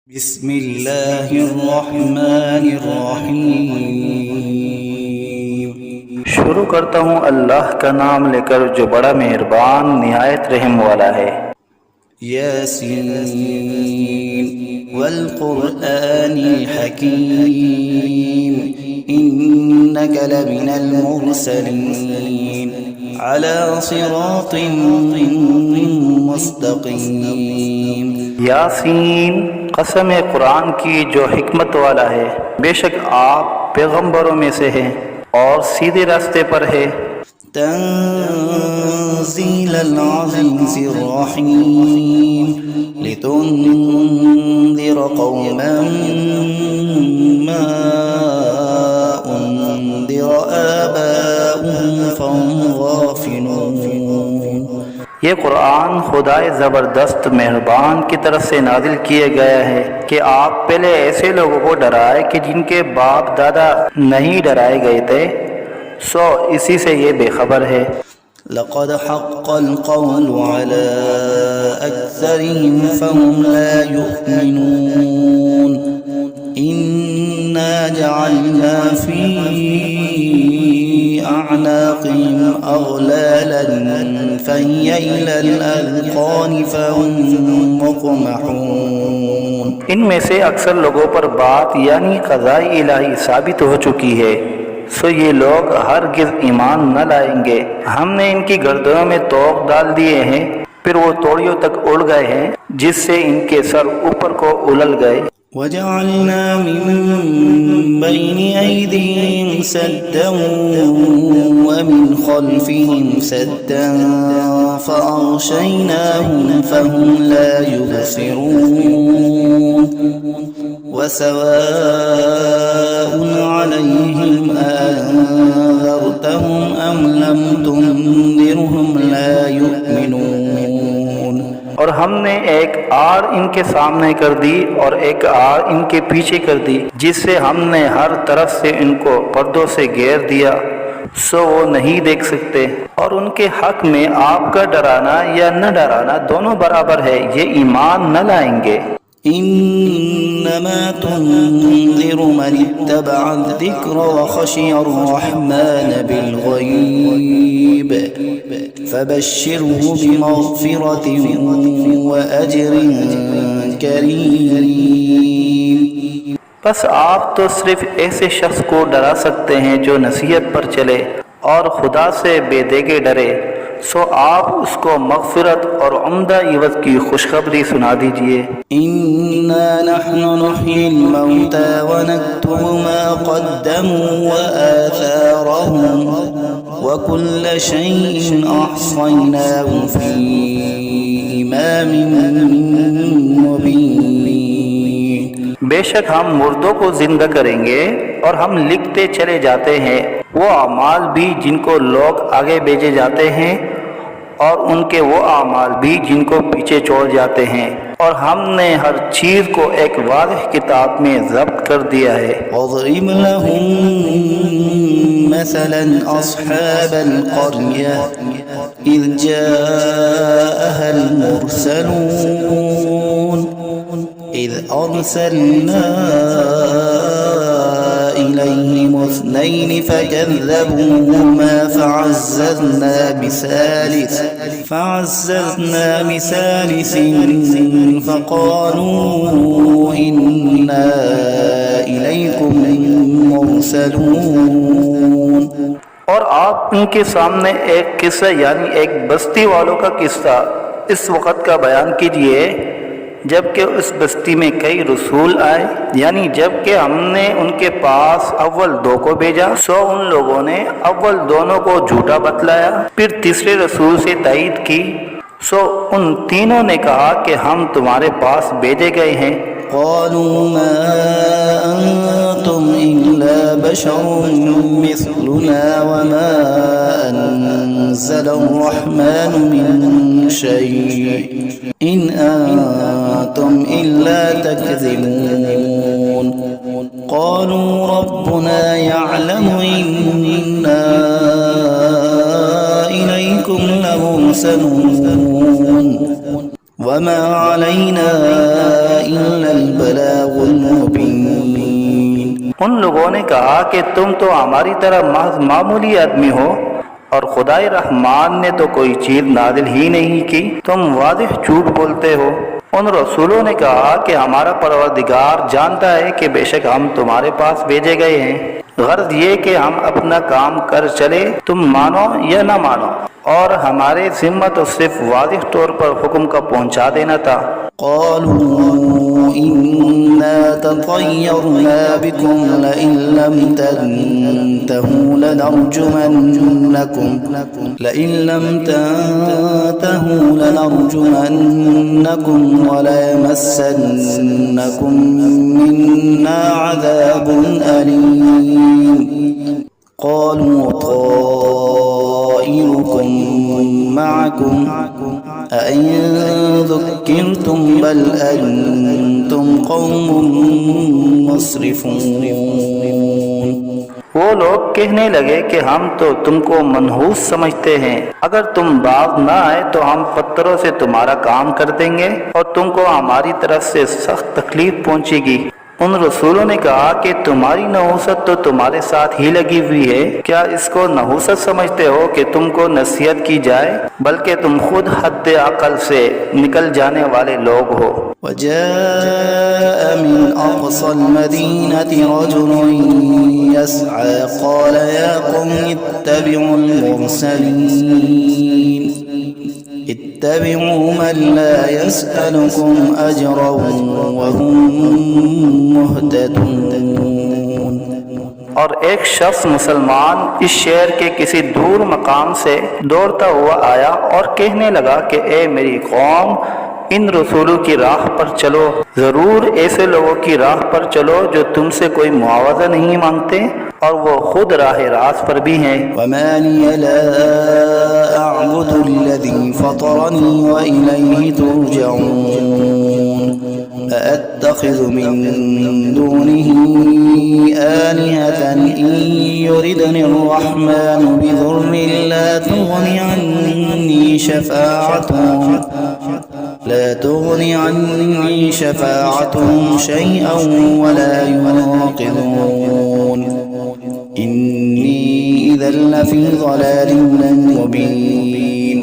बिस्मिल्लाहिर्रहमानिर्रहीम। शुरू करता हूँ अल्लाह का नाम लेकर जो बड़ा मेहरबान निहायत रहम वाला है। यासीन वल क़ुरआनिल हकीम इन्नका लमिनल मुरसलीन अला सिरातिन मुस्तक़ीम। यासीन, कसम कुरान की जो हिकमत वाला है, बेशक आप पैगंबरों में से हैं और सीधे रास्ते पर है। तंज़ीलल अज़ीज़िर रहीम लितुन्ज़िर क़ौमन मा उन्ज़िर आबाउहुम फहुम गाफ़िलून। ये कुरान खुदाए ज़बरदस्त मेहरबान की तरफ से नाजिल किया गया है कि आप पहले ऐसे लोगों को डराए कि जिनके बाप दादा नहीं डराए गए थे, सो इसी से ये बेखबर है। लक़द हक़्क़ल क़ौलु अला अक्सरिहिम फ़हुम ला युमिनून। इन्ना जअलना फ़ी अअनाक़िहिम अग़लालन फ़हिय इलल अज़क़ान फ़हुम मुक़महून। इनमें से अक्सर लोगों पर बात यानी क़ज़ाए इलाही साबित हो चुकी है, सो ये लोग हरगिज़ ईमान न लाएंगे। हमने इनकी गर्दनों में तोक डाल दिए हैं, फिर वो तोड़ियों तक उड़ गए हैं, जिससे इनके सर ऊपर को उलल गए। वजअलना मिन बैनि ऐदीहिम सद्दन व मिन खल्फिहिम सद्दन फ़अग़शयनाहुम फ़हुम ला युबसिरून। वसवाउन अलैहिम अअन्ज़रतहुम अम लम तुन्ज़िरहुम ला युमिनून। और हमने एक आड़ इनके सामने कर दी और एक आड़ इनके पीछे कर दी, जिससे हमने हर तरफ से इनको पर्दों से घेर दिया, सो वो नहीं देख सकते। और उनके हक में आपका डराना या न डराना दोनों बराबर है, ये ईमान न लाएंगे। इन्नमा तुन्ज़िरु मन इत्तबअ अज़्ज़िक्र व ख़शिय अर्रहमान बिलग़ैब फ़बश्शिरहु बिमग़फ़िरतिन व अज्रिन करीम। बस आप तो सिर्फ ऐसे शख्स को डरा सकते हैं जो नसीहत पर चले और खुदा से बेदेगे डरे, सो आप उसको मग़फ़िरत और उम्दा इवज़ की खुशखबरी सुना दीजिए। इन्ना नहनु नुह्यिल मौता व नक्तुबु मा क़द्दमू व आथारहुम व कुल्ल शैइन अहसयनाहु फ़ी इमामिन मुबीन। बेशक हम मुर्दों को जिंदा करेंगे और हम लिखते चले जाते हैं वो आमाल भी जिनको लोग आगे भेजे जाते हैं और उनके वो आमाल भी जिनको पीछे छोड़ जाते हैं, और हमने हर चीज़ को एक वाज़ेह किताब में ज़ब्त कर दिया है। वज़रिब लहुम मसलन अस्हाबल क़र्या इज़ जाअहल मुरसलून इज़ अरसलना इलैहिम इस्नैन फ़कज़्ज़बूहुमा फ़अज़्ज़ज़ना बिसालिसिन फ़क़ालू इन्ना इलैकुम मुरसलून। और आप उनके सामने एक किस्सा यानी एक बस्ती वालों का किस्सा इस वक़्त का बयान कीजिए जबकि उस बस्ती में कई रसूल आए, यानी जबकि हमने उनके पास अव्वल दो को भेजा, सो उन लोगों ने अव्वल दोनों को झूठा बतलाया, फिर तीसरे रसूल से तायीद की, सो उन तीनों ने कहा कि हम तुम्हारे पास भेजे गए हैं। क़ालू मा अंतुम इल्ला बशरुम मिस्लुना व मा अनज़लर्रहमानु मिन शै' इन अंतुम इल्ला तकज़िबून। क़ालू रब्बुना यअलमु इन्ना इलैकुम लमुरसलून वमा अलैना إلا البلاغ المبين। उन लोगों ने कहा कि तुम तो हमारी तरह महज मामूली आदमी हो और खुदाई रहमान ने तो कोई चीज नाजिल ही नहीं की, तुम वाज़िह झूठ बोलते हो। उन रसूलों ने कहा कि हमारा परवरदिगार जानता है कि बेशक हम तुम्हारे पास भेजे गए हैं, गर्ज ये कि हम अपना काम कर चले, तुम मानो या न मानो, और हमारे जिम्मा तो सिर्फ वाज़िह तौर पर हुक्म का पहुँचा देना था। قالوا إنا تطيرنا بكم لئن لم تنتهوا لنرجمنكم وليمسنكم منا عذاب أليم قالوا طائركم معكم أئن ذكرتم بل أنتم قوم مسرفون। वो लोग कहने लगे कि हम तो तुमको मनहूस समझते हैं, अगर तुम बाज न आए तो हम पत्थरों से तुम्हारा काम कर देंगे और तुमको हमारी तरफ से सख्त तकलीफ पहुंचेगी। उन रसूलों ने कहा कि तुम्हारी नहूसत तो तुम्हारे साथ ही लगी हुई है, क्या इसको नहूसत समझते हो कि तुमको नसीहत की जाए, बल्कि तुम खुद हद अकल से निकल जाने वाले लोग हो। وجاء من أقصى المدينة رجل يسعى قال يا قوم اتبعوا المرسلين اتبعوا من لا يسألكم أجرا وهم مهتدون। और एक शख्स मुसलमान इस शहर के किसी दूर मकाम से दौड़ता हुआ आया और कहने लगा कि ए मेरी कौम, इन रसूलों की राह पर चलो, जरूर ऐसे लोगों की राह पर चलो जो तुमसे कोई मुआवजा नहीं मांगते और वो खुद राह रास्त पर भी हैं। वमा लिय ला अअबुदु अल्लज़ी फतरनी व इलैहि तुरजऊन अअत्तखिज़ु मिन दूनिही आलिहतन इन युरिदनि अर्रहमानु बिदुर्रिन ला तुगनि अन्नी शफाअतुहुम शैअन वला युनक़िज़ून इन्नी इज़न लफ़ी ज़लालिन मुबीन।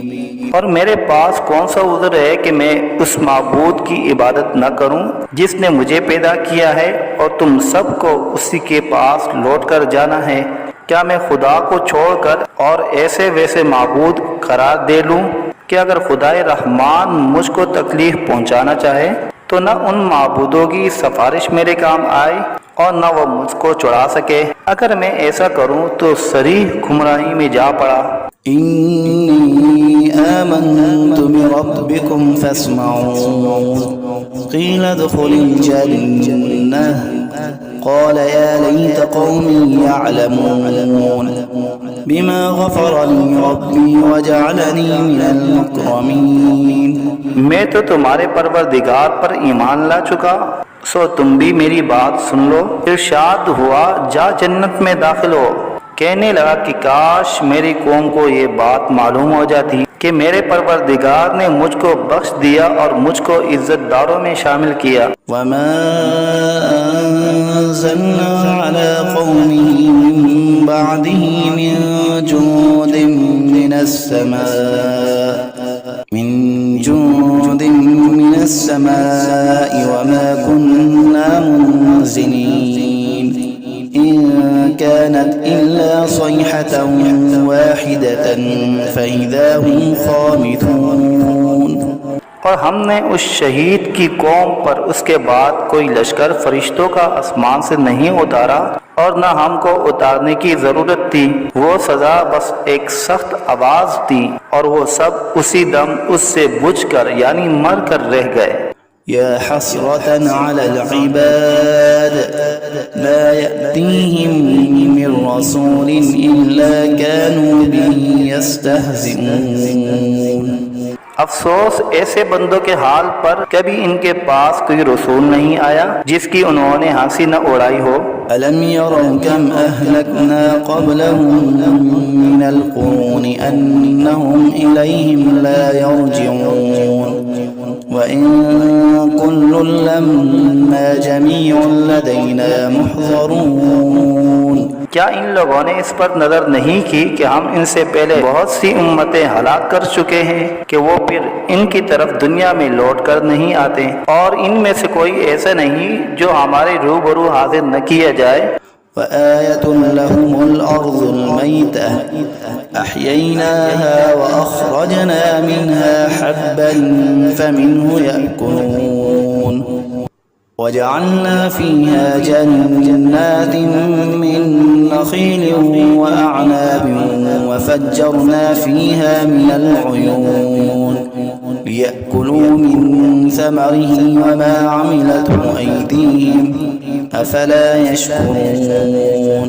और मेरे पास कौन सा उज़्र है कि मैं उस माबूद की इबादत न करूं जिसने मुझे पैदा किया है और तुम सबको उसी के पास लौट कर जाना है। क्या मैं खुदा को छोड़कर और ऐसे वैसे माबूद करार दे लूं कि अगर खुदाए रहमान मुझको तकलीफ पहुंचाना चाहे तो न उन माबूदों की सिफारिश मेरे काम आए और न वो मुझको चुरा सके। अगर मैं ऐसा करूं तो सरीह गुमराही में जा पड़ा। इन्नी आमन्तु बिरब्बिकुम फस्मऊन क़ील उद्ख़ुलिल जन्नह क़ाल या लैत क़ौमी यअलमून बिमा ग़फ़र ली रब्बी वजअलनी मिनल मुकरमीन। मैं तो तुम्हारे परवरदिगार पर ईमान ला चुका, सो तुम भी मेरी बात सुन लो। इरशाद हुआ जा जन्नत में दाखिल हो। कहने लगा कि काश मेरी कौम को ये बात मालूम हो जाती कि मेरे परवरदिगार ने मुझको बख्श दिया और मुझको इज्जतदारों में शामिल किया। वमा अंज़लना अला क़ौमिही मिन बअदिही मिन जुंदिन मिनस समाई वमा कुन्ना मुनज़िलीन इन कानत इल्ला सयहतन वाहिदतन फ़इज़ा हुम ख़ामिदून। और हमने उस शहीद की कौम पर उसके बाद कोई लश्कर फरिश्तों का आसमान से नहीं उतारा और न हमको उतारने की जरूरत थी। वो सजा बस एक सख्त आवाज थी और वो सब उसी दम उससे बुझकर यानी मर कर रह गए। या हसरतन अलल इबाद ला यअतीहिम मिन रसूलिन इल्ला कानू बिही यस्तहज़िऊन। अफसोस ऐसे बंदों के हाल पर, कभी इनके पास कोई रसूल नहीं आया जिसकी उन्होंने हंसी न उड़ाई हो। अलम यरौ कम अहलकना क़ब्लहुम मिनल क़ुरूनि अन्नहुम इलैहिम ला यरजिऊन वइन कुल्लुन लम्मा जमीउन लदैना मुहज़रून। क्या इन लोगों ने इस पर नजर नहीं की कि हम इनसे पहले बहुत सी उम्मतें हलाक कर चुके हैं कि वो फिर इनकी तरफ दुनिया में लौट कर नहीं आते, और इनमें से कोई ऐसा नहीं जो हमारे रूबरू हाजिर न किया जाए। वआयतुन लहुमुल अर्ज़ुल मैतह अह्यैनाहा व अख़रजना मिन्हा हब्बन फमिन्हु यअकुलून वजअलना फीहा जन्नातिन मिन नख़ील व अअनाबिन वफ़ज्जरना फीहा मिनल उयून लियअकुलू मिन समरिही वमा अमिलतहु अयदीहिम अफला यशकुरून।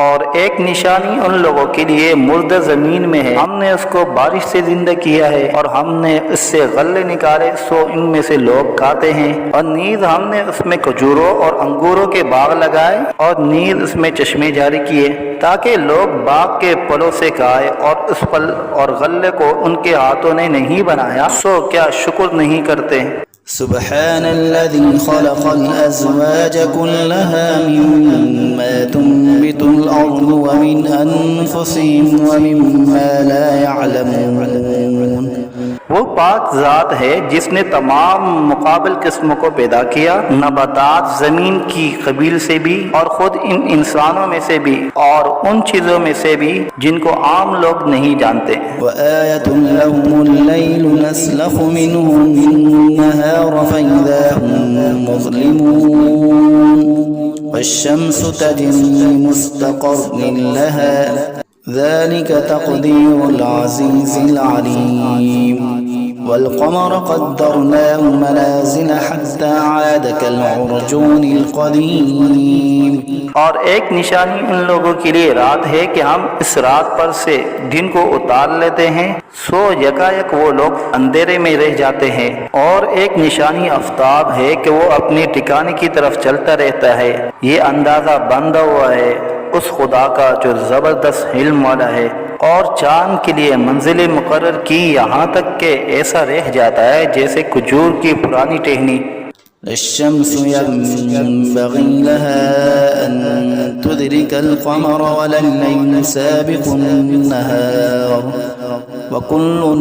और एक निशानी उन लोगों के लिए मुर्दा जमीन में है, हमने उसको बारिश से जिंदा किया है और हमने इससे गल्ले निकाले सो इनमें से लोग खाते हैं, और नीज हमने उसमें खजूरों और अंगूरों के बाग लगाए और नीज उसमें चश्मे जारी किए ताकि लोग बाग के फलों से खाए, और उस फल और गल्ले को उनके हाथों ने नहीं बनाया सो क्या शुक्र नहीं करते। सुब्हानल्लज़ी खलक़ल अज़वाज कुल्लहा मिम्मा तुंबितुल अर्ज़ु व मिन अनफुसिहिम व मिम्मा ला यअलमून। वो पाक ज़ात है जिसने तमाम मुकाबिल किस्मों को पैदा किया, नबातात ज़मीन की कबील से भी और ख़ुद इन इंसानों में से भी और उन चीज़ों में से भी जिनको आम लोग नहीं जानते। वआयतुन लहुमुल लैलु नस्लखु मिन्हु नन्नहार फइज़ा हुम मुज़लिमून वश्शम्सु तजरी लिमुस्तक़र्रिन लहा ज़ालिक तक़दीरुल अज़ीज़िल अलीम वल्क़मर क़द्दरनाहु मनाज़िल हत्ता आद कल्उरजूनिल क़दीम। और एक निशानी उन लोगों के लिए रात है कि हम इस रात पर से दिन को उतार लेते हैं सो यकायक वो लोग अंधेरे में रह जाते हैं, और एक निशानी आफ्ताब है कि वो अपने ठिकाने की तरफ चलता रहता है। ये अंदाज़ा बंधा हुआ है उस खुदा का जो ज़बरदस्त इल्म वाला है, और चांद के लिए मंजिलें मुकर्रर की यहाँ तक के ऐसा रह जाता है जैसे खजूर की पुरानी टहनी। लश्शम्सु यंबग़ी लहा अन तुदरिकल क़मर वल्लैलु साबिक़ुन नहार व कुल्लुन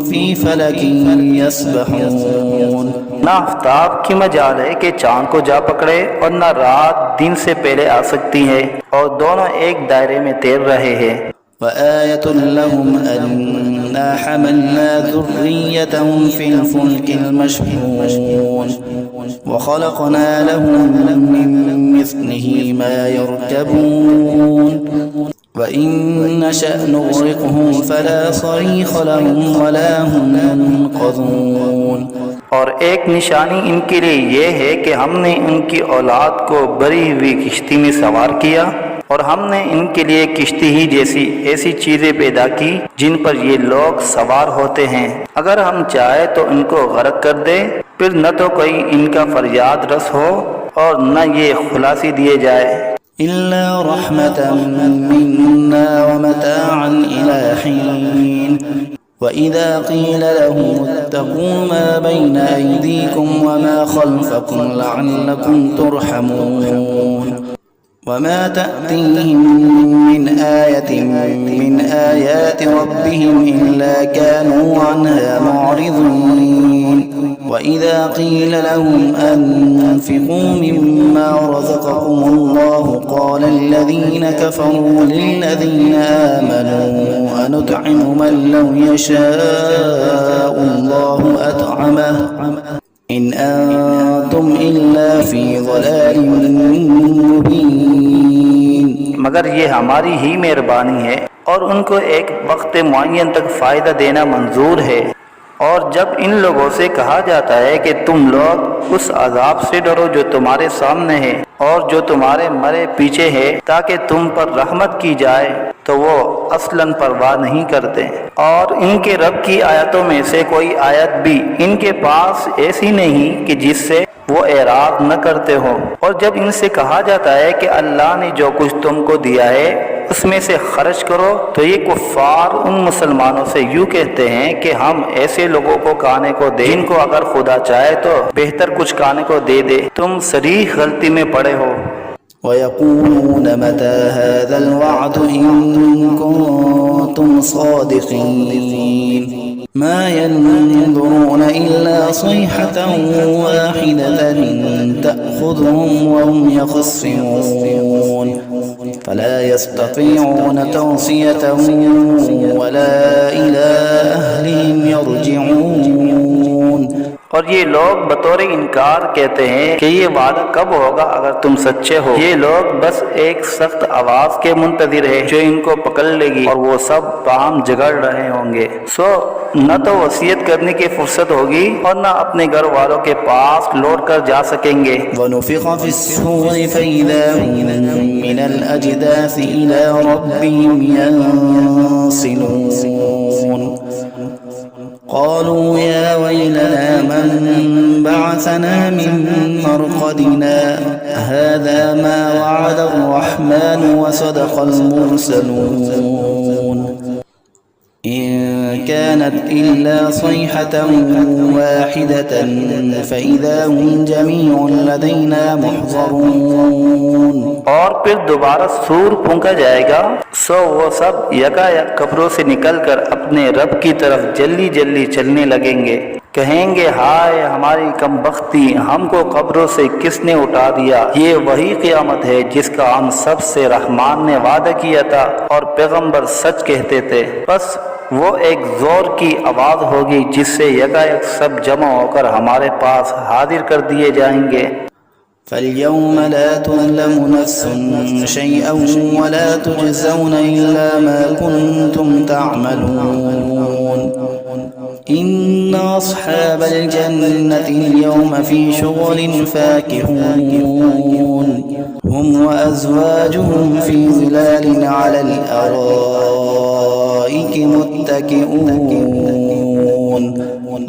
फ़ी फ़लकिन यस्बहून। ना आफ्ताब की मजाल है कि चांद को जा पकड़े और न रात दिन से पहले आ सकती है, और दोनों एक दायरे में तैर रहे हैं। वआयतुन लहुम अन्ना हमलना ज़ुर्रिय्यतहुम फ़िल फ़ुल्किल मशहून व ख़लक़ना लहुम मिन मिस्लिही मा यरकबून व इन नशअ नुग़रिक़हुम फ़ला सरीख़ लहुम वला हुम युनक़ज़ून। और एक निशानी इनके लिए ये है कि हमने उनकी औलाद को भरी हुई किश्ती में सवार किया, और हमने इनके लिए किश्ती ही जैसी ऐसी चीज़ें पैदा की जिन पर ये लोग सवार होते हैं। अगर हम चाहे तो इनको गर्क कर दे, फिर न तो कोई इनका फरियाद रस हो और न ये खुलासी दिए जाए। इल्ला रहमतन मिन्ना व मताअन इला हीन व इज़ा क़ील लहुम इत्तक़ू मा बैना अयदीकुम व मा ख़ल्फ़कुम लअल्लकुम तुरहमून वमा तअतीहिम मिन आयतिन मिन आयाति रब्बिहिम इल्ला कानू अन्हा मुअरिज़ीन व इज़ा क़ील लहुम अन्फ़िक़ू मिम्मा रज़क़कुमुल्लाहु क़ाल अल्लज़ीन कफ़रू लिल्लज़ीन आमनू अनुत'iमु मन लौ यशाअुल्लाहु अत'अमहु इन अंतुम इल्ला फ़ी ज़लालिम मुबीन। मगर ये हमारी ही मेहरबानी है और उनको एक वक्त मुअय्यन तक फ़ायदा देना मंजूर है। और जब इन लोगों से कहा जाता है कि तुम लोग उस अजाब से डरो जो तुम्हारे सामने है और जो तुम्हारे मरे पीछे है ताकि तुम पर रहमत की जाए, तो वो असलन परवाह नहीं करते, और इनके रब की आयतों में से कोई आयत भी इनके पास ऐसी नहीं कि जिससे वो एराद न करते हो। और जब इनसे कहा जाता है कि अल्लाह ने जो कुछ तुमको दिया है उसमें से खर्च करो। तो ये कुफ्फार उन मुसलमानों से यूँ कहते हैं कि हम ऐसे लोगों को खाने को दें जिनको अगर खुदा चाहे तो बेहतर कुछ खाने को दे दे। तुम सरीह गलती में पड़े हो। ويقولون متى هذا الوعد إن كنتم صادقين ما ينظرون إلا صيحة واحدة تأخذهم وهم يخصمون فلا يستطيعون توصية ولا إلى أهلهم يرجعون। और ये लोग बतौर इनकार कहते हैं कि ये वादा कब होगा अगर तुम सच्चे हो। ये लोग बस एक सख्त आवाज के मुंतजिर है जो इनको पकड़ लेगी और वो सब बाहम झगड़ रहे होंगे। सो न तो वसीयत करने की फुर्सत होगी और न अपने घर वालों के पास लौट कर जा सकेंगे। वनुफ़िख़ फ़िस्सूरि फ़इज़ा हुम मिनल अजदासी इला रब्बिहिम यंसिलून क़ालू या वैलना मन बअसना मिन मरक़दिना हाज़ा मा वअदा अर्रहमान व सदक़ल मुरसलून इन कानत इल्ला सयहतन वाहिदतन फ़इज़ा हुम जमीउन लदैना मुहज़रून। और फिर दोबारा सूर फूंका जाएगा, सो वो सब यकायक कब्रों से निकलकर अपने रब की तरफ जल्दी जल्दी चलने लगेंगे। कहेंगे हाय हमारी कमबख्ती, हमको कब्रों से किसने उठा दिया। ये वही क़यामत है जिसका हम सब से रहमान ने वादा किया था और पैगंबर सच कहते थे। बस वो एक जोर की आवाज़ होगी जिससे यकायक सब जमा होकर हमारे पास हाजिर कर दिए जाएंगे। फल्यौम ला तुज़लमु नफ्सुन शैअन वला तुजज़ौन इल्ला मा कुन्तुम तअमलून इन्न अस्हाबल जन्नति अल-यौम फी शुग़लिन फ़ाकिहून हुम व अज़वाजुहुम फी ज़िलालिन अलल अराइकि मुत्तकिऊन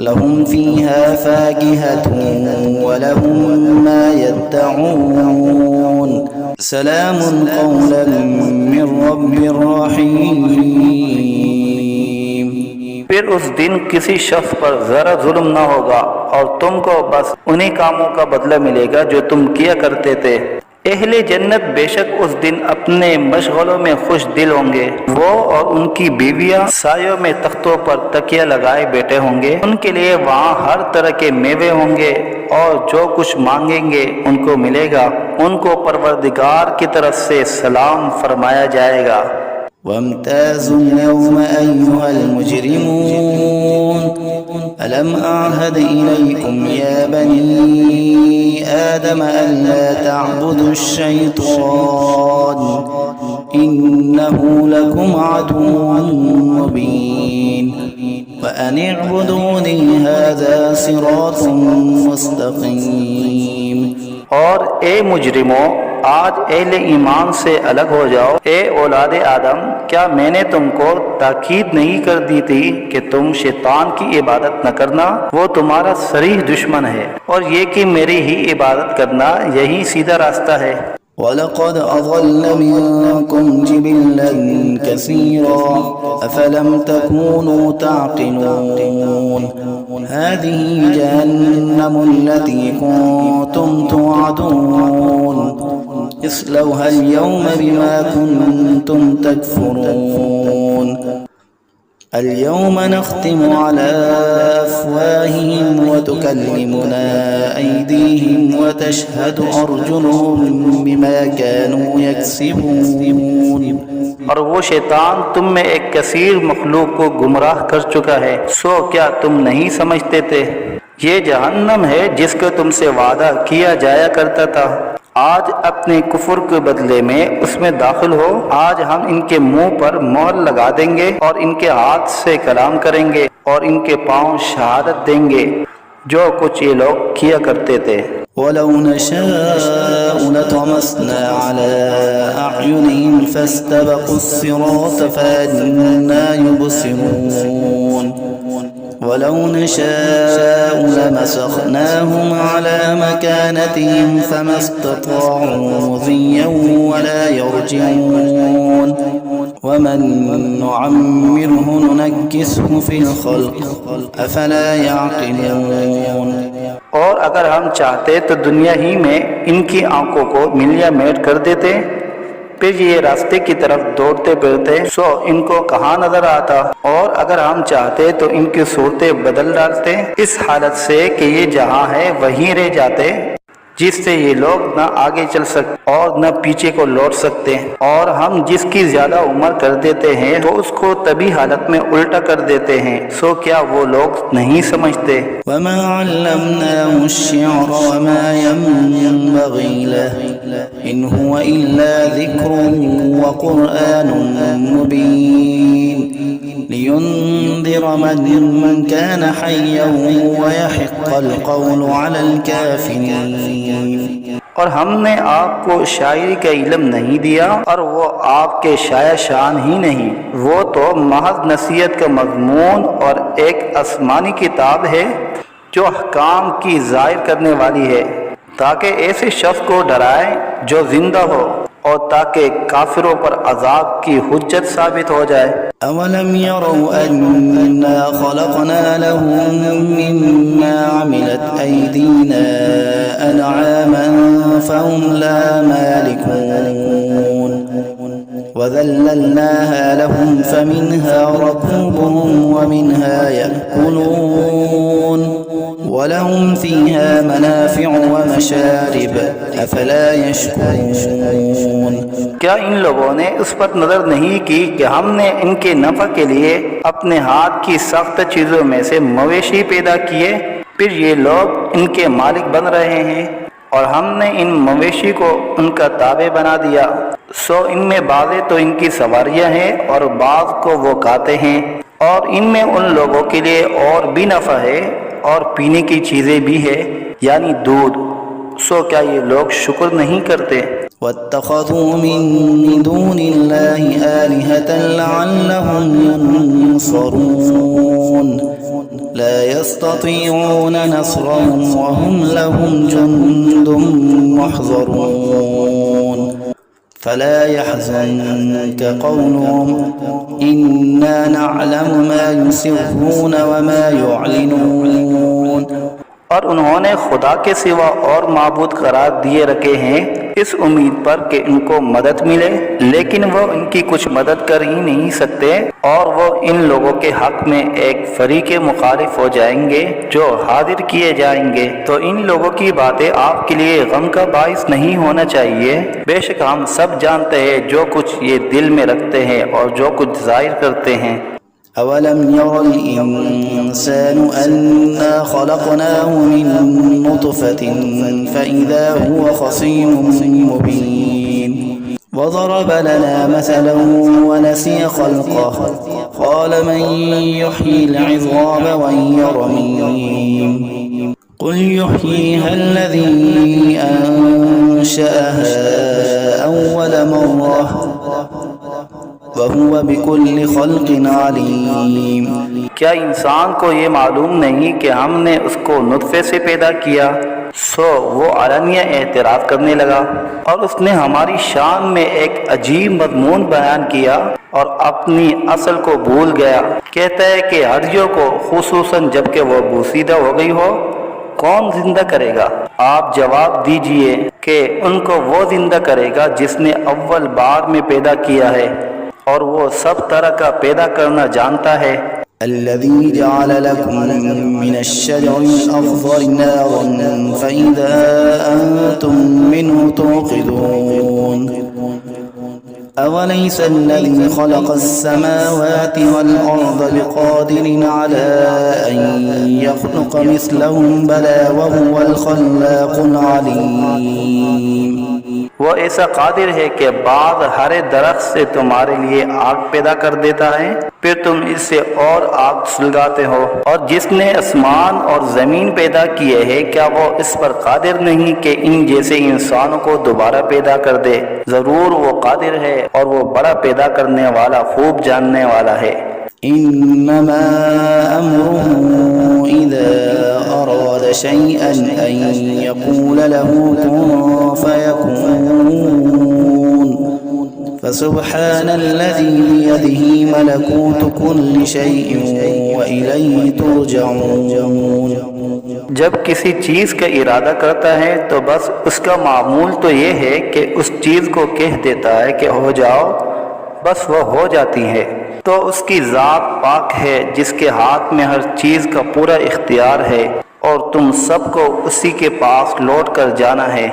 लहुम फ़ीहा फ़ाकिहतुन व लहुम मा यद्दऊन सलामुन क़ौलन मिन रब्बिर रहीम। फिर उस दिन किसी शख्स पर जरा जुल्म न होगा और तुमको बस उन्हीं कामों का बदला मिलेगा जो तुम किया करते थे। अहले जन्नत बेशक उस दिन अपने मशगलों में खुश दिल होंगे। वो और उनकी बीवियां सायों में तख्तों पर तकिया लगाए बैठे होंगे। उनके लिए वहाँ हर तरह के मेवे होंगे और जो कुछ मांगेंगे उनको मिलेगा। उनको परवरदिगार की तरफ से सलाम फरमाया जाएगा। वम्ताज़ुल यौम अय्युहल मुजरिमून अलम अअहद इलैकुम या बनी आदम अल्ला तअबुदुश शैतान इन्नहु लकुम अदुव्वुन मुबीन व अन इअबुदूनी हाज़ा सिरातुम मुस्तक़ीम। और ए मुजरिमों, आज अहले ईमान से अलग हो जाओ। ए औलादे आदम, क्या मैंने तुमको ताकीद नहीं कर दी थी कि तुम शैतान की इबादत न करना? वो तुम्हारा सरीह दुश्मन है और ये कि मेरी ही इबादत करना यही सीधा रास्ता है। वलक़द अज़ल्ल मिनकुम जिबिल्लन कसीरा अफ़लम तकूनू ताक़िलून हाज़िही जहन्नमुल्लती कुन्तुम तुअदून इस्लौहा अल-यौम बिमा कुन्तुम तकफ़ुरून اليوم نختم على أفواههم وتكلمنا أيديهم وتشهد أرجلهم بما كانوا يكسبون। और वो शैतान तुम में एक कसीर मखलूक को गुमराह कर चुका है। सो क्या तुम नहीं समझते थे? ये जहन्नम है जिसका तुमसे वादा किया जाया करता था। आज अपने कुफर के बदले में उसमें दाखिल हो। आज हम इनके मुंह पर मोहर लगा देंगे और इनके हाथ से कलाम करेंगे और इनके पांव शहादत देंगे जो कुछ ये लोग किया करते थे। वलौ नशाअ लतमस्ना अला अअयुनिहिम फस्तबक़ुस सिरात फअन्ना युबसिरून वलौ नशाउ लमसखनाहुम अला मकानतिहिम फमस्तताउ मुज़िय्यन वला यरजिऊन वमन नुअम्मिरहु नुनक्किसहु फिल खल्क़ अफला यअक़िलून। और अगर हम चाहते तो दुनिया ही में इनकी आंखों को मिलिया मेट कर देते, फिर ये रास्ते की तरफ दौड़ते फिरते सो इनको कहाँ नजर आता। और अगर हम चाहते तो इनकी सूरतें बदल डालते इस हालत से कि ये जहाँ है वहीं रह जाते, जिससे ये लोग न आगे चल सकते और न पीछे को लौट सकते। और हम जिसकी ज्यादा उम्र कर देते हैं तो उसको तभी हालत में उल्टा कर देते हैं। सो क्या वो लोग नहीं समझते? वमा अल्लमनाहु अश्शिअर वमा यंबगी लहु इन हुवा इल्ला ज़िक्रुन व क़ुरआनुन मुबीन लियुन्ज़िर मन कान हय्यन व यहिक़्क़ल क़ौलु अलल काफ़िरीन। और हमने आपको शायरी का इल्म नहीं दिया और वो आपके शाया शान ही नहीं, वो तो महज नसीहत का मज़मून और एक आसमानी किताब है जो अहकाम की ज़ाहिर करने वाली है, ताकि ऐसे शख्स को डराए जो जिंदा हो और ताकि काफिरों पर अजाब की हुज्जत साबित हो जाए। अवलम यरौ अन्ना खलक़ना लहुम मिम्मा अमिलत ऐदीना अनआमन फहुम ला मालिकून वज़ल्लल्नाहा लहुम फमिन्हा रकूबुहुम वमिन्हा यअकुलून वलहुम फ़ीहा मनाफ़िअु व मशारिब अफ़ला यशकुरून। क्या इन लोगों ने उस पर नजर नहीं की कि हमने इनके नफा के लिए अपने हाथ की सख्त चीजों में से मवेशी पैदा किए, फिर ये लोग इनके मालिक बन रहे हैं और हमने इन मवेशी को उनका ताबे बना दिया। सो इनमें बाज़े तो इनकी सवारियां हैं और बाज़ को वो खाते हैं, और इनमें उन लोगों के लिए और भी नफा है और पीने की चीजें भी है, यानी दूध। सो क्या ये लोग शुक्र नहीं करते? वत्तख़ज़ू मिन दूनिल्लाहि आलिहतन लअल्लहुम युनसरून ला यस्ततीऊन नस्रहुम व हुम लहुम जुन्दुम मुहज़रून फला यहज़ुनक क़ौलुहुम इन्ना नअलमु मा युसिर्रून व मा युअलिनून। और उन्होंने खुदा के सिवा और माबूद करार दिए रखे हैं इस उम्मीद पर कि इनको मदद मिले, लेकिन वो इनकी कुछ मदद कर ही नहीं सकते और वो इन लोगों के हक में एक फरीक़े मुखालिफ हो जाएंगे जो हाजिर किए जाएंगे। तो इन लोगों की बातें आपके लिए गम का बाइस नहीं होना चाहिए। बेशक हम सब जानते हैं जो कुछ ये दिल में रखते हैं और जो कुछ जाहिर करते हैं। अवलम यरल इंसानु अन्ना खलक़नाहु मिन नुतफ़तिन फ़इज़ा हुवा ख़सीमुम मुबीन वज़रब लना मसलन वनसिय ख़ल्क़हु क़ाल मन युह्यिल इज़ाम वहिय रमीम क़ुल युह्यीहा अल्लज़ी अंशअहा अव्वल मर्रह वहुवा बिकुल्लि ख़ल्क़िन अलीम। क्या इंसान को ये मालूम नहीं कि हमने उसको नुत्फ़े से पैदा किया? सो वो अलनिया एतराफ़ करने लगा और उसने हमारी शान में एक अजीब मज़मून बयान किया और अपनी असल को भूल गया। कहता है कि हड्डियों को खुसूसन जबकि वो बोसीदा हो गई हो कौन जिंदा करेगा? आप जवाब दीजिए कि उनको वो जिंदा करेगा जिसने अव्वल बार में पैदा किया है और वो सब तरह का पैदा करना जानता है। अल्लज़ी जअल लकुम मिनश्शजरिल अख़ज़रि नारन फ़इज़ा अंतुम मिन्हु तूक़िदून अवलैस अल्लज़ी ख़लक़स्समावाति वल अर्ज़ बिक़ादिरिन अला अन यख़्लुक़ मिस्लहुम बला वहुवल ख़ल्लाक़ुल अलीम। वो ऐसा कादिर है कि बाद हरे दरख्त से तुम्हारे लिए आग पैदा कर देता है, फिर तुम इससे और आग सुलगाते हो। और जिसने आसमान और जमीन पैदा किए हैं क्या वो इस पर कादिर नहीं कि इन जैसे इंसानों को दोबारा पैदा कर दे? जरूर वो कादिर है और वो बड़ा पैदा करने वाला खूब जानने वाला है। इन्नमा अम्रुहु इज़ा अराद शैअन अन यक़ूल लहू कुन फयकून फसुब्हानल्लज़ी बियदिही मलकूतु कुल्लि शैइन व इलैहि तुरजऊन। जब किसी चीज़ का इरादा करता है तो बस उसका मामूल तो ये है कि उस चीज़ को कह देता है कि हो जाओ, बस वह हो जाती है। तो उसकी ज़ात पाक है जिसके हाथ में हर चीज़ का पूरा इख्तियार है और तुम सबको उसी के पास लौट कर जाना है।